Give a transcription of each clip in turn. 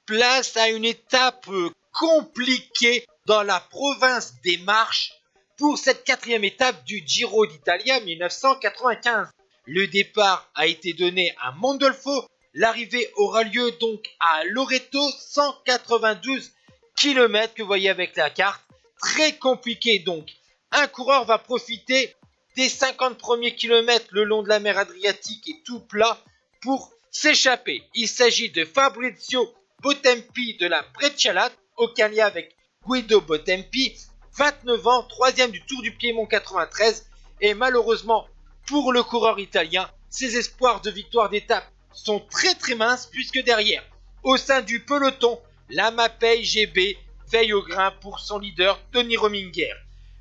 Place à une étape compliquée dans la province des Marches pour cette quatrième étape du Giro d'Italia 1995. Le départ a été donné à Mondolfo. L'arrivée aura lieu donc à Loreto, 192 km que vous voyez avec la carte. Très compliqué donc. Un coureur va profiter des 50 premiers kilomètres le long de la mer Adriatique et tout plat pour s'échapper. Il s'agit de Fabrizio Botempi de la Breccialat, aucun lien avec Guido Botempi, 29 ans, 3e du Tour du Piémont 93, et malheureusement pour le coureur italien, ses espoirs de victoire d'étape sont très minces puisque derrière, au sein du peloton, la Mapei GB veille au grain pour son leader Tony Rominger.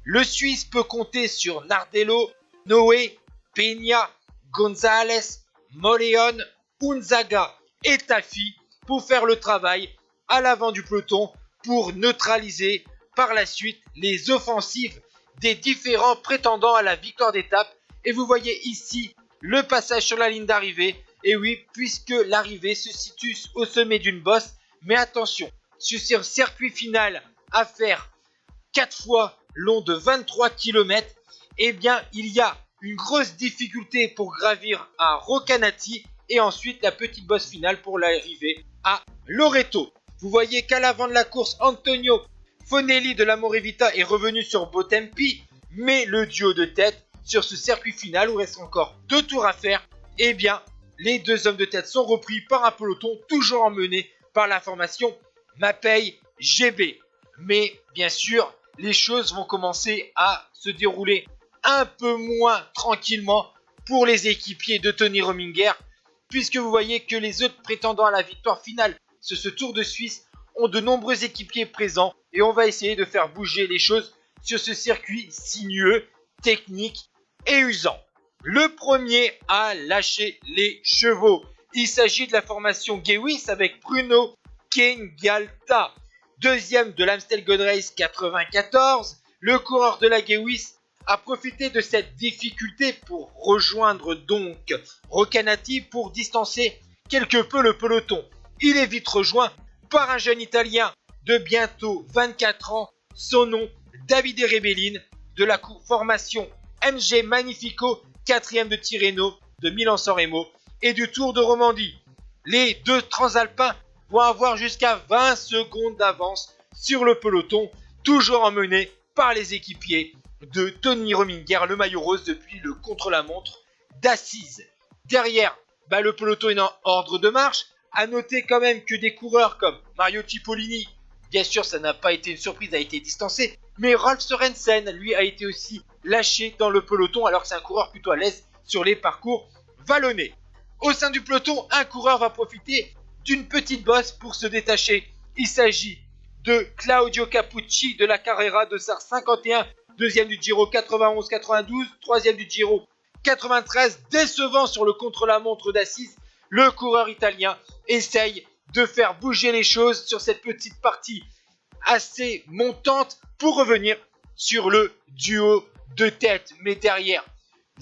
Le Suisse peut compter sur Nardello, Noé, Peña, González, Moleon, Unzaga et Tafi pour faire le travail à l'avant du peloton pour neutraliser par la suite les offensives des différents prétendants à la victoire d'étape. Et vous voyez ici le passage sur la ligne d'arrivée. Et oui, puisque l'arrivée se situe au sommet d'une bosse. Mais attention, sur ce circuit final à faire 4 fois long de 23 km, eh bien il y a une grosse difficulté pour gravir à Rocanati et ensuite la petite bosse finale pour l'arrivée à Loreto. Vous voyez qu'à l'avant de la course, Antonio Fonelli de la Morevita est revenu sur Botempi, mais le duo de tête sur ce circuit final où il reste encore 2 tours à faire, eh bien les deux hommes de tête sont repris par un peloton toujours emmené par la formation Mapei GB. Mais bien sûr, les choses vont commencer à se dérouler un peu moins tranquillement pour les équipiers de Tony Rominger, puisque vous voyez que les autres prétendants à la victoire finale sur ce Tour de Suisse ont de nombreux équipiers présents et on va essayer de faire bouger les choses sur ce circuit sinueux, technique et usant. Le premier à lâcher les chevaux, il s'agit de la formation Gewis avec Bruno Kengalta. Deuxième de l'Amstel Gold Race 94, le coureur de la Gewis a profité de cette difficulté pour rejoindre donc Rocanati pour distancer quelque peu le peloton. Il est vite rejoint par un jeune Italien de bientôt 24 ans, son nom Davide Rebellin de la formation MG Magnifico, 4e de Tirreno, de Milan-San Remo et du Tour de Romandie. Les deux transalpins vont avoir jusqu'à 20 secondes d'avance sur le peloton, toujours emmené par les équipiers de Tony Rominger, le maillot rose depuis le contre-la-montre d'Assise. Derrière, le peloton est en ordre de marche. À noter quand même que des coureurs comme Mario Cipollini, bien sûr ça n'a pas été une surprise, a été distancé, mais Rolf Sørensen, lui, a été aussi lâché dans le peloton alors que c'est un coureur plutôt à l'aise sur les parcours vallonnés. Au sein du peloton, un coureur va profiter d'une petite bosse pour se détacher. Il s'agit de Claudio Capucci de la Carrera de Sar 51, deuxième du Giro 91-92, troisième du Giro 93, décevant sur le contre-la-montre d'Assise. Le coureur italien essaye de faire bouger les choses sur cette petite partie assez montante pour revenir sur le duo de tête. Mais derrière,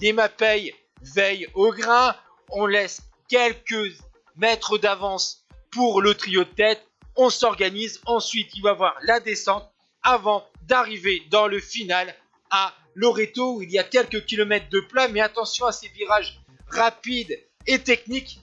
les Mapei veillent au grain. On laisse quelques mètres d'avance pour le trio de tête. On s'organise. Ensuite, il va y avoir la descente avant d'arriver dans le final à Loreto où il y a quelques kilomètres de plat. Mais attention à ces virages rapides et techniques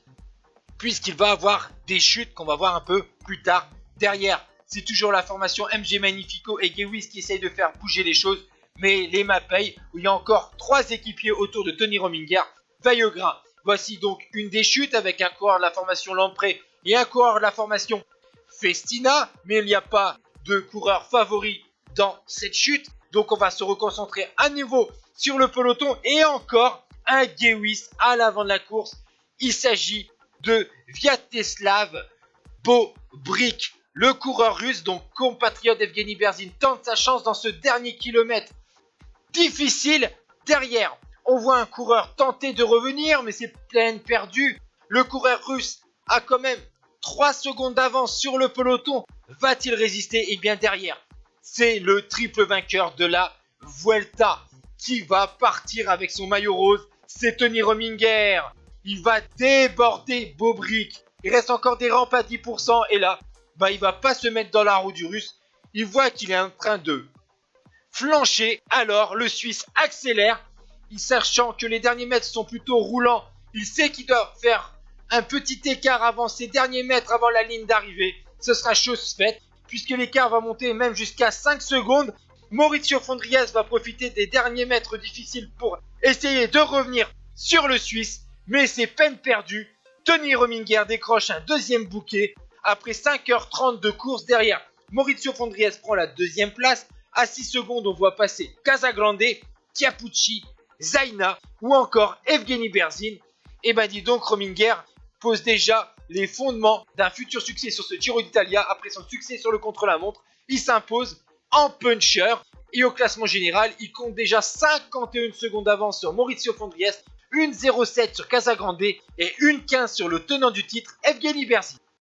puisqu'il va avoir des chutes qu'on va voir un peu plus tard. Derrière, c'est toujours la formation MG Magnifico et Gewis qui essayent de faire bouger les choses. Mais les Mapei, où il y a encore 3 équipiers autour de Tony Rominger, veillent au grain. Voici donc une des chutes avec un coureur de la formation Lamprey et un coureur de la formation Festina. Mais il n'y a pas de coureur favori dans cette chute. Donc on va se reconcentrer à nouveau sur le peloton et encore un Gewis à l'avant de la course. Il s'agit de Vyacheslav Bobrik, le coureur russe, donc compatriote d'Evgeny Berzin, tente sa chance dans ce dernier kilomètre difficile. Derrière, on voit un coureur tenter de revenir, mais c'est peine perdue. Le coureur russe a quand même 3 secondes d'avance sur le peloton. Va-t-il résister? Et bien derrière, c'est le triple vainqueur de la Vuelta qui va partir avec son maillot rose. C'est Tony Rominger. Il va déborder Bobrik. Il reste encore des rampes à 10%. Et là, bah il va pas se mettre dans la roue du Russe. Il voit qu'il est en train de flancher, alors le Suisse accélère. Il sachant que les derniers mètres sont plutôt roulants, il sait qu'il doit faire un petit écart avant ces derniers mètres avant la ligne d'arrivée. Ce sera chose faite, puisque l'écart va monter même jusqu'à 5 secondes. Maurizio Fondriès va profiter des derniers mètres difficiles pour essayer de revenir sur le Suisse, mais c'est peine perdue. Tony Rominger décroche un deuxième bouquet après 5h30 de course derrière. Maurizio Fondriès prend la deuxième place. À 6 secondes, on voit passer Casagrande, Chiappucci, Zaina ou encore Evgeny Berzin. Et ben dis donc, Rominger pose déjà les fondements d'un futur succès sur ce Giro d'Italia après son succès sur le contre-la-montre. Il s'impose en puncher et au classement général, il compte déjà 51 secondes d'avance sur Maurizio Fondriès, 1,07 sur Casagrande et 1,15 sur le tenant du titre, Evgeny Berzin.